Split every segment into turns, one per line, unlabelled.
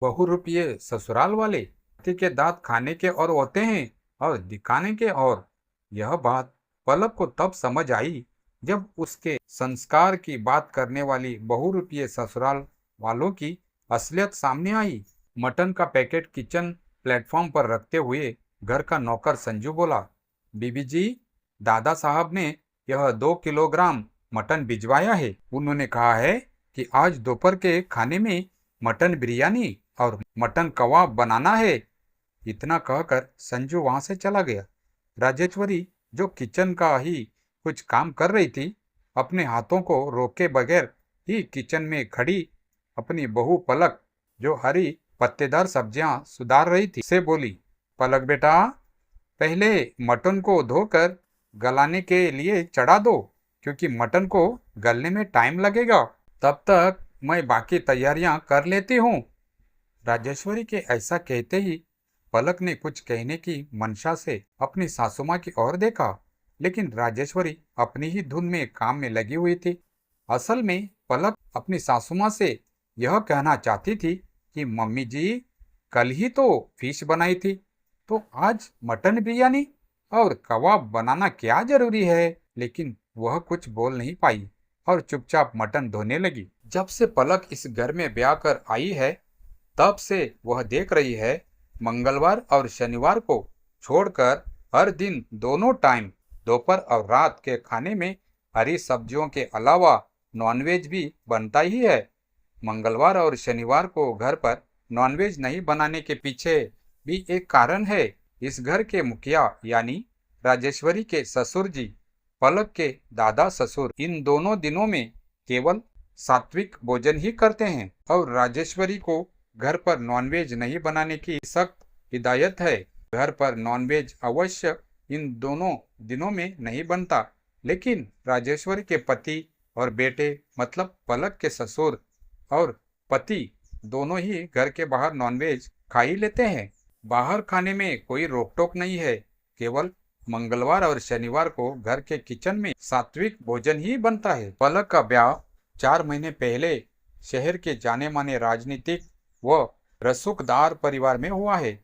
बहुरूपीय ससुराल वाले हाथी के दांत खाने के और होते हैं और दिखाने के और। यह बात पलक को तब समझ आई जब उसके संस्कार की बात करने वाली बहुरूपीय ससुराल वालों की असलियत सामने आई। मटन का पैकेट किचन प्लेटफॉर्म पर रखते हुए घर का नौकर संजू बोला, बीबी जी, दादा साहब ने यह 2 किलोग्राम मटन भिजवाया है। उन्होंने कहा है कि आज दोपहर के खाने में मटन बिरयानी और मटन कबाब बनाना है। इतना कहकर संजू वहां से चला गया। राजेश्वरी, जो किचन का ही कुछ काम कर रही थी, अपने हाथों को रोके बगैर ही किचन में खड़ी अपनी बहू पलक, जो हरी पत्तेदार सब्जियां सुधार रही थी, से बोली, पलक बेटा, पहले मटन को धोकर गलाने के लिए चढ़ा दो, क्योंकि मटन को गलने में टाइम लगेगा। तब तक मैं बाकी तैयारियां कर लेती हूँ। राजेश्वरी के ऐसा कहते ही पलक ने कुछ कहने की मंशा से अपनी सासू माँ की ओर देखा, लेकिन राजेश्वरी अपनी ही धुन में काम में लगी हुई थी। असल में पलक अपनी सासू माँ से यह कहना चाहती थी कि मम्मी जी, कल ही तो फिश बनाई थी, तो आज मटन बिरयानी और कबाब बनाना क्या जरूरी है। लेकिन वह कुछ बोल नहीं पाई और चुपचाप मटन धोने लगी। जब से पलक इस घर में ब्याह कर आई है, तब से वह देख रही है, मंगलवार और शनिवार को छोड़कर हर दिन दोनों टाइम दोपहर और रात के खाने में हरी सब्जियों के अलावा नॉनवेज भी बनता ही है। मंगलवार और शनिवार को घर पर नॉनवेज नहीं बनाने के पीछे भी एक कारण है। इस घर के मुखिया यानी राजेश्वरी के ससुर जी, पलक के दादा ससुर, इन दोनों दिनों में केवल सात्विक भोजन ही करते हैं और राजेश्वरी को घर पर नॉनवेज नहीं बनाने की सख्त हिदायत है। घर पर नॉनवेज अवश्य इन दोनों दिनों में नहीं बनता, लेकिन राजेश्वरी के पति और बेटे मतलब पलक के ससुर और पति दोनों ही घर के बाहर नॉनवेज खा ही लेते हैं। बाहर खाने में कोई रोक टोक नहीं है, केवल मंगलवार और शनिवार को घर के किचन में सात्विक भोजन ही बनता है। पलक का ब्याह 4 महीने पहले शहर के जाने माने राजनीतिक व रसूखदार परिवार में हुआ है।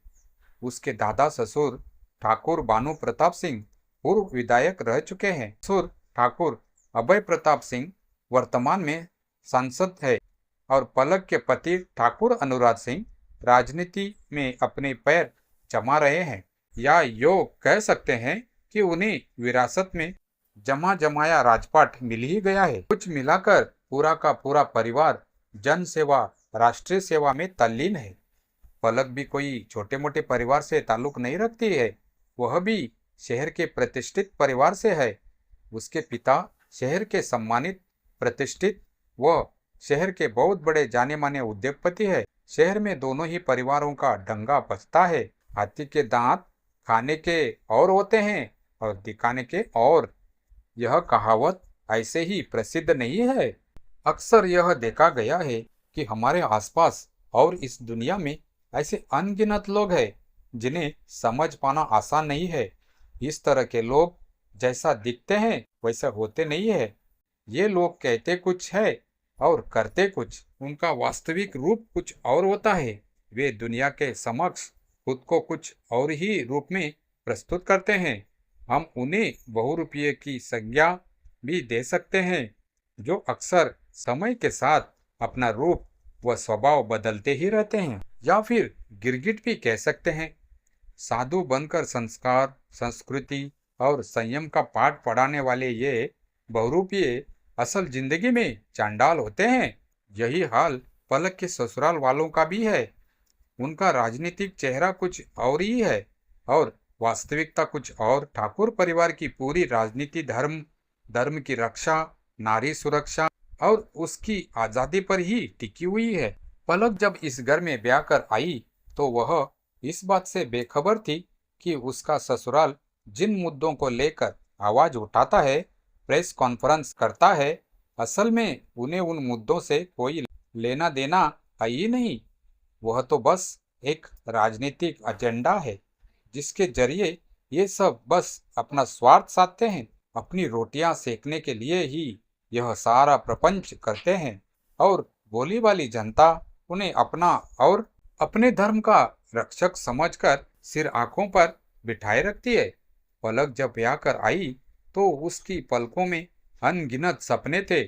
उसके दादा ससुर ठाकुर भानु प्रताप सिंह पूर्व विधायक रह चुके हैं। ससुर ठाकुर अभय प्रताप सिंह वर्तमान में सांसद है और पलक के पति ठाकुर अनुराग सिंह राजनीति में अपने पैर जमा रहे हैं, या योग कह सकते हैं कि उन्हें विरासत में जमा जमाया राजपाट मिल ही गया है। कुछ मिलाकर पूरा का पूरा परिवार जन सेवा, राष्ट्रीय सेवा में तल्लीन है। पलक भी कोई छोटे मोटे परिवार से ताल्लुक नहीं रखती है, वह भी शहर के प्रतिष्ठित परिवार से है। उसके पिता शहर के सम्मानित, प्रतिष्ठित व शहर के बहुत बड़े जाने माने उद्योगपति है। शहर में दोनों ही परिवारों का डंगा बजता है। हाथी के दांत खाने के और होते हैं और दिखाने के और। यह कहावत ऐसे ही प्रसिद्ध नहीं है। अक्सर यह देखा गया है कि हमारे आसपास और इस दुनिया में ऐसे अनगिनत लोग हैं जिन्हें समझ पाना आसान नहीं है। इस तरह के लोग जैसा दिखते हैं वैसा होते नहीं है। ये लोग कहते कुछ है और करते कुछ, उनका वास्तविक रूप कुछ और होता है। वे दुनिया के समक्ष खुद को कुछ और ही रूप में प्रस्तुत करते हैं। हम उन्हें बहुरूपीय की संज्ञा भी दे सकते हैं, जो अक्सर समय के साथ अपना रूप व स्वभाव बदलते ही रहते हैं, या फिर गिरगिट भी कह सकते हैं। साधु बनकर संस्कार, संस्कृति और संयम का पाठ पढ़ाने वाले ये बहुरूपीय असल जिंदगी में चांडाल होते हैं। यही हाल पलक के ससुराल वालों का भी है। उनका राजनीतिक चेहरा कुछ और ही है और वास्तविकता कुछ और। ठाकुर परिवार की पूरी राजनीति धर्म की रक्षा, नारी सुरक्षा और उसकी आजादी पर ही टिकी हुई है। पलक जब इस घर में ब्याह कर आई तो वह इस बात से बेखबर थी कि उसका ससुराल जिन मुद्दों को लेकर आवाज उठाता है, प्रेस कॉन्फ्रेंस करता है, असल में उन्हें उन मुद्दों से कोई लेना देना है ही नहीं। वह तो बस एक राजनीतिक एजेंडा है जिसके जरिए ये सब बस अपना स्वार्थ साधते हैं। अपनी रोटियां सेकने के लिए ही यह सारा प्रपंच करते हैं और भोली वाली जनता उन्हें अपना और अपने धर्म का रक्षक समझकर सिर आंखों पर बिठाए रखती है। पलक जब ब्याह कर आई तो उसकी पलकों में अनगिनत सपने थे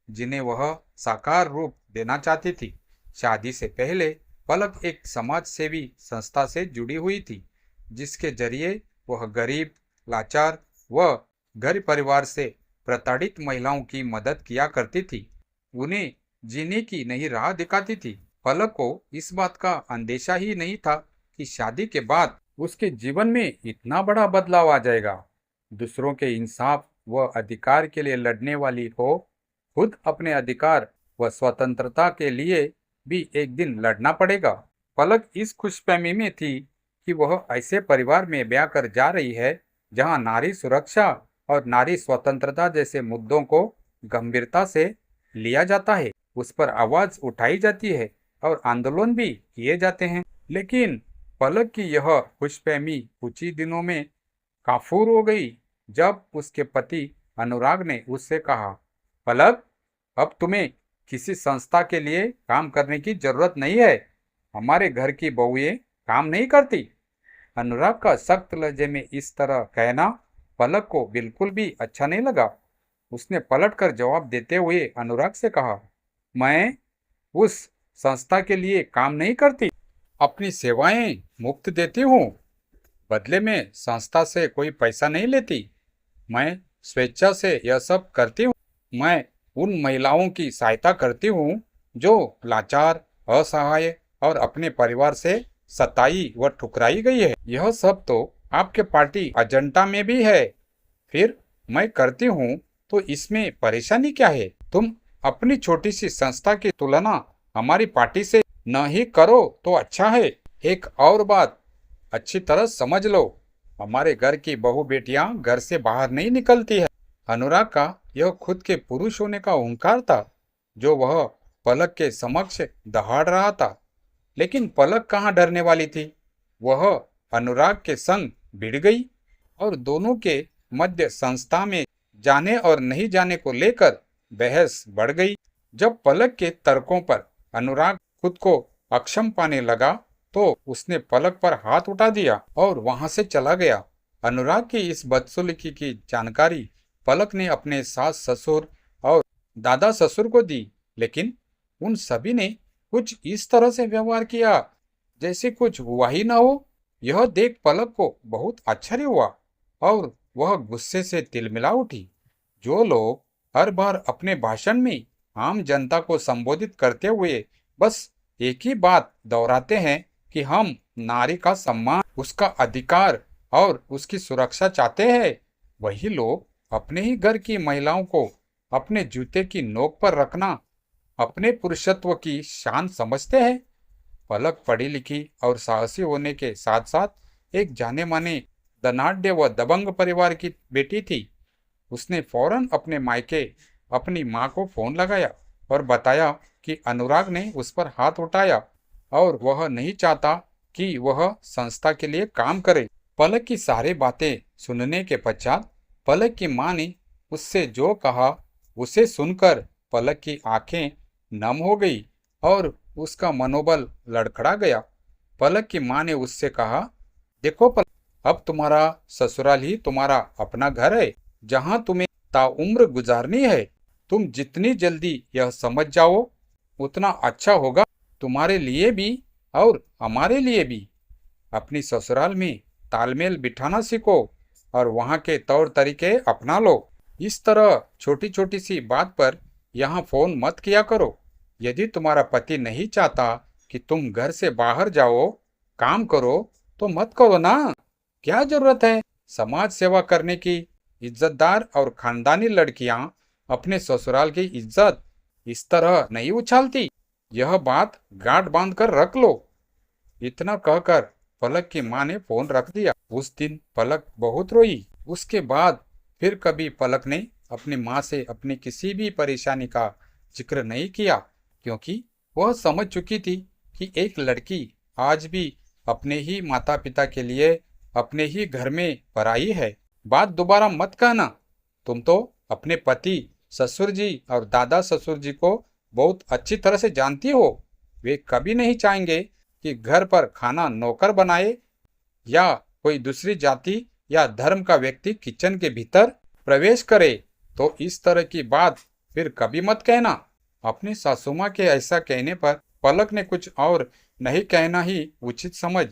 जिन्हें वह साकार रूप देना चाहती थी। शादी से पहले पलक एक समाज सेवी संस्था से जुड़ी हुई थी जिसके जरिए वह गरीब, लाचार व घर परिवार से प्रताड़ित महिलाओं की मदद किया करती थी, उन्हें जीने की नई राह दिखाती थी। पलक को इस बात का अंदेशा ही नहीं था कि शादी के बाद उसके जीवन में इतना बड़ा बदलाव आ जाएगा। दूसरों के इंसाफ व अधिकार के लिए लड़ने वाली हो, खुद अपने अधिकार व स्वतंत्रता के लिए भी एक दिन लड़ना पड़ेगा। पलक इस खुशफहमी में थी कि वह ऐसे परिवार में ब्याह कर जा रही है जहां नारी सुरक्षा और नारी स्वतंत्रता जैसे मुद्दों को गंभीरता से लिया जाता है, उस पर आवाज उठाई जाती है और आंदोलन भी किए जाते हैं। लेकिन पलक की यह खुशफहमी कुछ ही दिनों में काफूर हो गई जब उसके पति अनुराग ने उससे कहा, पलक, अब तुम्हें किसी संस्था के लिए काम करने की जरूरत नहीं है। हमारे घर की बहुएं काम नहीं करती। अनुराग का सख्त लहजे में इस तरह कहना पलक को बिल्कुल भी अच्छा नहीं लगा। उसने पलटकर जवाब देते हुए अनुराग से कहा, मैं उस संस्था के लिए काम नहीं करती, अपनी सेवाएं मुफ्त देती हूँ। बदले में संस्था से कोई पैसा नहीं लेती। मैं स्वेच्छा से यह सब करती हूँ। मैं उन महिलाओं की सहायता करती हूँ जो लाचार, असहाय और अपने परिवार से सताई व ठुकराई गई है। यह सब तो आपके पार्टी एजेंडा में भी है। फिर मैं करती हूँ तो इसमें परेशानी क्या है? तुम अपनी छोटी सी संस्था की तुलना हमारी पार्टी से न ही करो तो अच्छा है। एक और बात अच्छी तरह समझ लो, हमारे घर की बहू बेटियां घर से बाहर नहीं निकलती है। अनुराग का यह खुद के पुरुष होने का अहंकार था जो वह पलक के समक्ष दहाड़ रहा था। लेकिन पलक कहाँ डरने वाली थी। वह अनुराग के संग भिड़ गई और दोनों के मध्य संस्था में जाने और नहीं जाने को लेकर बहस बढ़ गई। जब पलक के तर्कों पर अनुराग खुद को अक्षम पाने लगा तो उसने पलक पर हाथ उठा दिया और वहां से चला गया। अनुराग की इस बदसलूकी की जानकारी पलक ने अपने सास ससुर और दादा ससुर को दी, लेकिन उन सभी ने कुछ इस तरह से व्यवहार किया जैसे कुछ हुआ ही ना हो। यह देख पलक को बहुत आश्चर्य हुआ और वह गुस्से से तिलमिला उठी। जो लोग हर बार अपने भाषण में आम जनता को संबोधित करते हुए बस एक ही बात दोहराते हैं कि हम नारी का सम्मान, उसका अधिकार और उसकी सुरक्षा चाहते हैं, वही लोग अपने ही घर की महिलाओं को अपने जूते की नोक पर रखना अपने पुरुषत्व की शान समझते हैं। पलक पढ़ी लिखी और साहसी होने के साथ साथ एक जाने माने धनाढ्य व दबंग परिवार की बेटी थी। उसने फौरन अपने मायके अपनी माँ को फोन लगाया और बताया कि अनुराग ने उस पर हाथ उठाया और वह नहीं चाहता कि वह संस्था के लिए काम करे। पलक की सारी बातें सुनने के पश्चात पलक की माँ ने उससे जो कहा उसे सुनकर पलक की आंखें नम हो गई और उसका मनोबल लड़खड़ा गया। पलक की माँ ने उससे कहा, देखो पलक, अब तुम्हारा ससुराल ही तुम्हारा अपना घर है जहां तुम्हें ताउम्र गुजारनी है। तुम जितनी जल्दी यह समझ जाओ उतना अच्छा होगा तुम्हारे लिए भी और हमारे लिए भी। अपनी ससुराल में तालमेल बिठाना सीखो और वहां के तौर तरीके अपना लो। इस तरह छोटी छोटी सी बात पर यहाँ फोन मत किया करो। यदि तुम्हारा पति नहीं चाहता कि तुम घर से बाहर जाओ, काम करो, तो मत करो ना। क्या जरूरत है? समाज सेवा करने की। इज्जतदार और खानदानी लड़कियां अपने ससुराल की इज्जत इस तरह नहीं उछालती। यह बात गांठ बांध कर रख लो। इतना कहकर पलक की माँ ने फोन रख दिया। उस दिन पलक बहुत रोई। उसके बाद फिर कभी पलक ने अपनी माँ से अपनी किसी भी परेशानी का जिक्र नहीं किया, क्योंकि वह समझ चुकी थी कि एक लड़की आज भी अपने ही माता पिता के लिए अपने ही घर में पराई है। बात दोबारा मत कहना। तुम तो अपने पति, ससुर जी और दादा ससुर जी को बहुत अच्छी तरह से जानती हो। वे कभी नहीं चाहेंगे कि घर पर खाना नौकर बनाए या कोई दूसरी जाति या धर्म का व्यक्ति किचन के भीतर प्रवेश करे, तो इस तरह की बात फिर कभी मत कहना। अपनी सासू माँ के ऐसा कहने पर पलक ने कुछ और नहीं कहना ही उचित समझ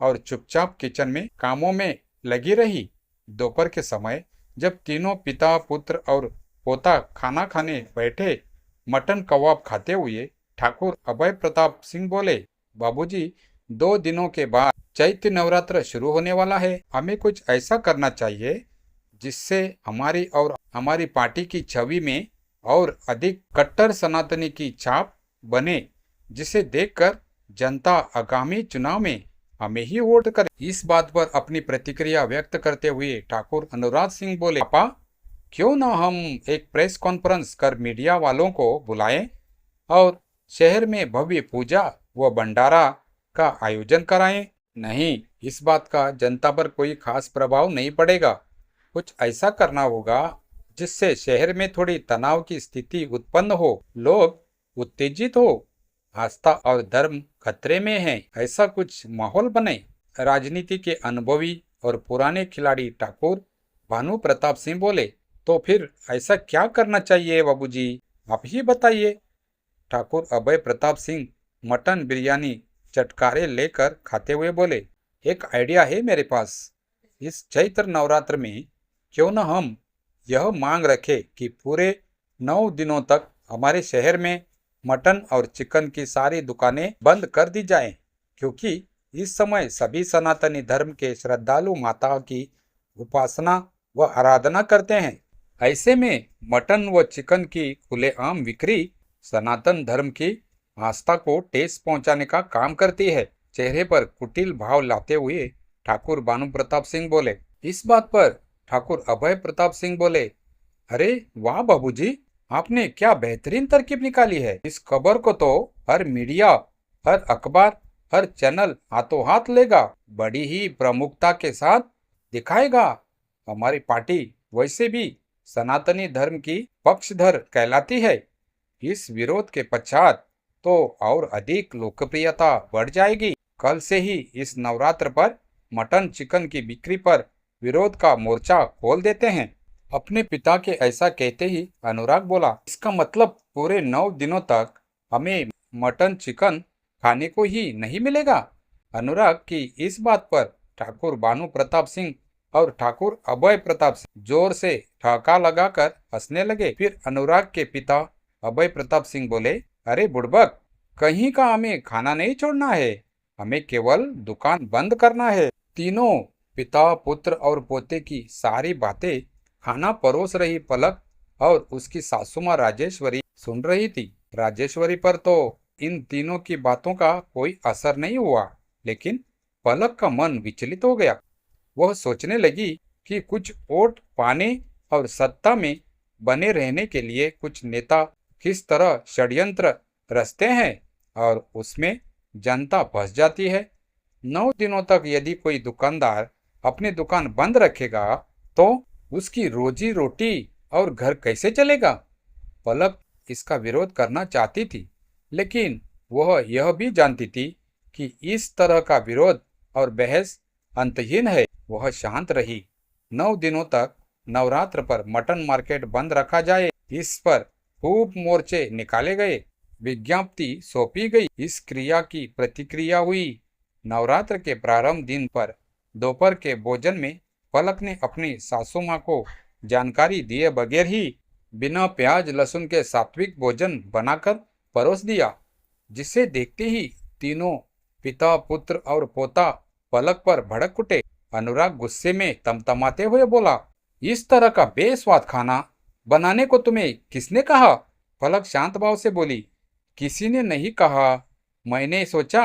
और चुपचाप किचन में कामों में लगी रही। दोपहर के समय जब तीनों पिता पुत्र और पोता खाना खाने बैठे, मटन कबाब खाते हुए ठाकुर अभय प्रताप सिंह बोले, बाबूजी, 2 दिनों के बाद चैत्र नवरात्र शुरू होने वाला है। हमें कुछ ऐसा करना चाहिए जिससे हमारी और हमारी पार्टी की छवि में और अधिक कट्टर सनातनी की छाप बने, जिसे देखकर जनता आगामी चुनाव में हमें ही वोट करे। इस बात पर अपनी प्रतिक्रिया व्यक्त करते हुए ठाकुर अनुराग सिंह बोले, पापा, क्यों ना हम एक प्रेस कॉन्फ्रेंस कर मीडिया वालों को बुलाएं और शहर में भव्य पूजा व भंडारा का आयोजन कराएं। नहीं, इस बात का जनता पर कोई खास प्रभाव नहीं पड़ेगा। कुछ ऐसा करना होगा जिससे शहर में थोड़ी तनाव की स्थिति उत्पन्न हो, लोग उत्तेजित हो, आस्था और धर्म खतरे में है, ऐसा कुछ माहौल बने। राजनीति के अनुभवी और पुराने खिलाड़ी ठाकुर भानु प्रताप सिंह बोले, तो फिर ऐसा क्या करना चाहिए बाबूजी, आप ही बताइए। ठाकुर अभय प्रताप सिंह मटन बिरयानी चटकारे लेकर खाते हुए बोले, एक आइडिया है मेरे पास। इस चैत्र नवरात्र में क्यों न हम यह मांग रखें कि पूरे 9 दिनों तक हमारे शहर में मटन और चिकन की सारी दुकानें बंद कर दी जाएं, क्योंकि इस समय सभी सनातनी धर्म के श्रद्धालु माता की उपासना व आराधना करते हैं। ऐसे में मटन व चिकन की खुलेआम बिक्री सनातन धर्म की आस्था को ठेस पहुंचाने का काम करती है। चेहरे पर कुटिल भाव लाते हुए ठाकुर भानु प्रताप सिंह बोले। इस बात पर ठाकुर अभय प्रताप सिंह बोले, अरे वाह बाबूजी, आपने क्या बेहतरीन तरकीब निकाली है। इस खबर को तो हर मीडिया, हर अखबार, हर चैनल हाथों हाथ लेगा, बड़ी ही प्रमुखता के साथ दिखाएगा। हमारी पार्टी वैसे भी सनातनी धर्म की पक्षधर कहलाती है। इस विरोध के पश्चात तो और अधिक लोकप्रियता बढ़ जाएगी। कल से ही इस नवरात्र पर मटन चिकन की बिक्री पर विरोध का मोर्चा खोल देते हैं। अपने पिता के ऐसा कहते ही अनुराग बोला, इसका मतलब पूरे 9 दिनों तक हमें मटन चिकन खाने को ही नहीं मिलेगा। अनुराग की इस बात पर ठाकुर भानु प्रताप सिंह और ठाकुर अभय प्रताप सिंह जोर से ठहाका लगाकर हंसने लगे। फिर अनुराग के पिता अभय प्रताप सिंह बोले, अरे बुड़बक, कहीं का हमें खाना नहीं छोड़ना है, हमें केवल दुकान बंद करना है। तीनों पिता पुत्र और पोते की सारी बातें खाना परोस रही पलक और उसकी सासू माँ राजेश्वरी सुन रही थी। राजेश्वरी पर तो इन तीनों की बातों का कोई असर नहीं हुआ, लेकिन पलक का मन विचलित हो गया। वह सोचने लगी कि कुछ वोट पाने और सत्ता में बने रहने के लिए कुछ नेता किस तरह षड्यंत्र रचते हैं और उसमें जनता फंस जाती है। 9 दिनों तक यदि कोई दुकानदार अपनी दुकान बंद रखेगा तो उसकी रोजी रोटी और घर कैसे चलेगा। पलक इसका विरोध करना चाहती थी, लेकिन वह यह भी जानती थी कि इस तरह का विरोध और बहस अंतहीन है। वह शांत रही। 9 दिनों तक नवरात्र पर मटन मार्केट बंद रखा जाए, इस पर खूब मोर्चे निकाले गए, विज्ञप्ति सौंपी गई। इस क्रिया की प्रतिक्रिया हुई। नवरात्र के प्रारंभ दिन पर दोपहर के भोजन में पलक ने अपनी सासू माँ को जानकारी दिए बगैर ही बिना प्याज लहसुन के सात्विक भोजन बनाकर परोस दिया, जिसे देखते ही तीनों पिता पुत्र और पोता पलक पर भड़क उठे। अनुराग गुस्से में तमतमाते हुए बोला, इस तरह का बेस्वाद खाना बनाने को तुम्हें किसने कहा। पलक शांत भाव से बोली, किसी ने नहीं कहा, मैंने सोचा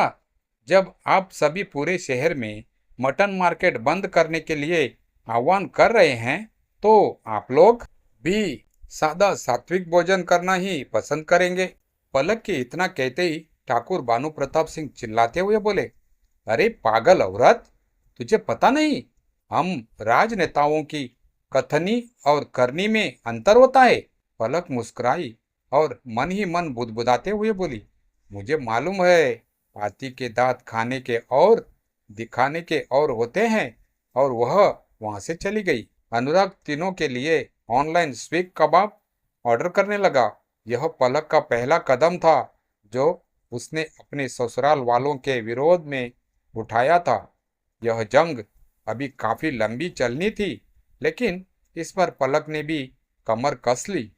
जब आप सभी पूरे शहर में मटन मार्केट बंद करने के लिए आह्वान कर रहे हैं तो आप लोग भी सादा सात्विक भोजन करना ही पसंद करेंगे। पलक के इतना कहते ही ठाकुर भानु प्रताप सिंह चिल्लाते हुए बोले, अरे पागल औरत, तुझे पता नहीं हम राजनेताओं की कथनी और करनी में अंतर होता है। पलक मुस्कुराई और मन ही मन बुदबुदाते हुए बोली, मुझे मालूम है हाथी के दांत खाने के और दिखाने के और होते हैं, और वह वहां से चली गई। अनुराग तीनों के लिए ऑनलाइन स्वीक कबाब ऑर्डर करने लगा। यह पलक का पहला कदम था जो उसने अपने ससुराल वालों के विरोध में उठाया था। यह जंग अभी काफी लंबी चलनी थी, लेकिन इस पर पलक ने भी कमर कस ली।